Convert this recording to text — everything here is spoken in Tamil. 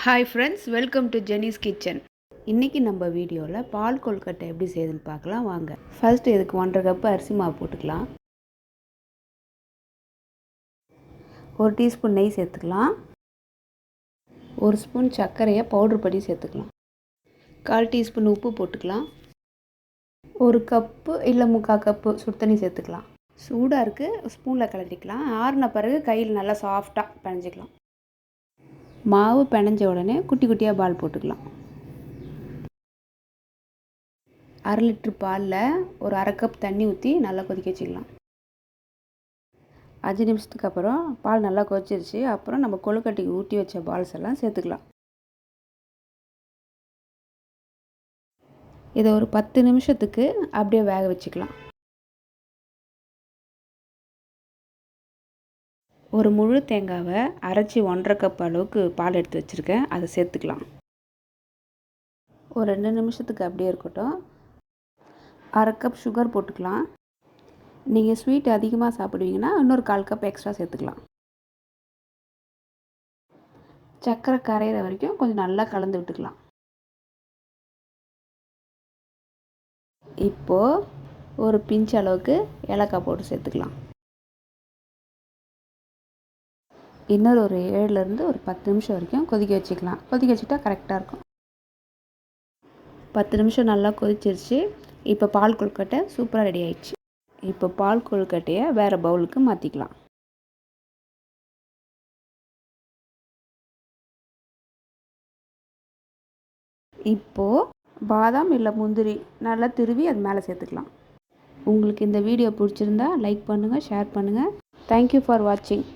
Hi friends, welcome to Jeni's kitchen. இன்றைக்கி நம்ம வீடியோவில் பால் கொழுக்கட்டை எப்படி செய்யுதுன்னு பார்க்கலாம் வாங்க. ஃபர்ஸ்ட் இதுக்கு 1.5 கப்பு அரிசி மாவு போட்டுக்கலாம். 1 டீஸ்பூன் நெய் சேர்த்துக்கலாம். 1 ஸ்பூன் சர்க்கரையை பவுட்ரு பண்ணி சேர்த்துக்கலாம். 1/4 டீஸ்பூன் உப்பு போட்டுக்கலாம். 1 கப்பு இல்லை 3/4 கப்பு சுடு தண்ணி சேர்த்துக்கலாம். சூடாக இருக்குது, ஸ்பூனில் கிளறிக்கலாம். ஆறின பிறகு கையில் நல்லா சாஃப்டாக பிணைஞ்சிக்கலாம். மாவு பிணைஞ்ச உடனே குட்டி குட்டியாக பால் போட்டுக்கலாம். 1/2 லிட்டர் பாலில் ஒரு 1/2 கப் தண்ணி ஊற்றி நல்லா கொதிக்க வச்சுக்கலாம். 5 நிமிஷத்துக்கு அப்புறம் பால் நல்லா கொதிச்சிருச்சு. அப்புறம் நம்ம கொழுக்கட்டைக்கு ஊற்றி வச்ச பால்ஸ் எல்லாம் சேர்த்துக்கலாம். இதை ஒரு 10 நிமிஷத்துக்கு அப்படியே வேக வச்சுக்கலாம். ஒரு முழு தேங்காவை அரைச்சி 1.5 கப் அளவுக்கு பால் எடுத்து வச்சுருக்கேன், அதை சேர்த்துக்கலாம். ஒரு 2 நிமிஷத்துக்கு அப்படியே இருக்கட்டும். 1/2 கப் சுகர் போட்டுக்கலாம். நீங்கள் ஸ்வீட் அதிகமாக சாப்பிடுவீங்கன்னா இன்னொரு 1/4 கப் எக்ஸ்ட்ரா சேர்த்துக்கலாம். சர்க்கரை கரையிற வரைக்கும் கொஞ்சம் நல்லா கலந்து விட்டுக்கலாம். இப்போது ஒரு பிஞ்ச் அளவுக்கு ஏலக்காய் போட்டு சேர்த்துக்கலாம். இன்னொரு 7லேருந்து ஒரு 10 நிமிஷம் வரைக்கும் கொதிக்க வச்சுக்கலாம். கொதிக்க வச்சுட்டா கரெக்டாக இருக்கும். 10 நிமிஷம் நல்லா கொதிச்சிருச்சு. இப்போ பால் கொழுக்கட்டை சூப்பராக ரெடி ஆயிடுச்சு. இப்போ பால் கொழுக்கட்டையை வேறு பவுலுக்கு மாற்றிக்கலாம். இப்போது பாதாம் இல்லை முந்திரி நல்லா திருவி அது மேலே சேர்த்துக்கலாம். உங்களுக்கு இந்த வீடியோ பிடிச்சிருந்தா லைக் பண்ணுங்கள், ஷேர் பண்ணுங்கள். தேங்க்யூ ஃபார் வாட்சிங்.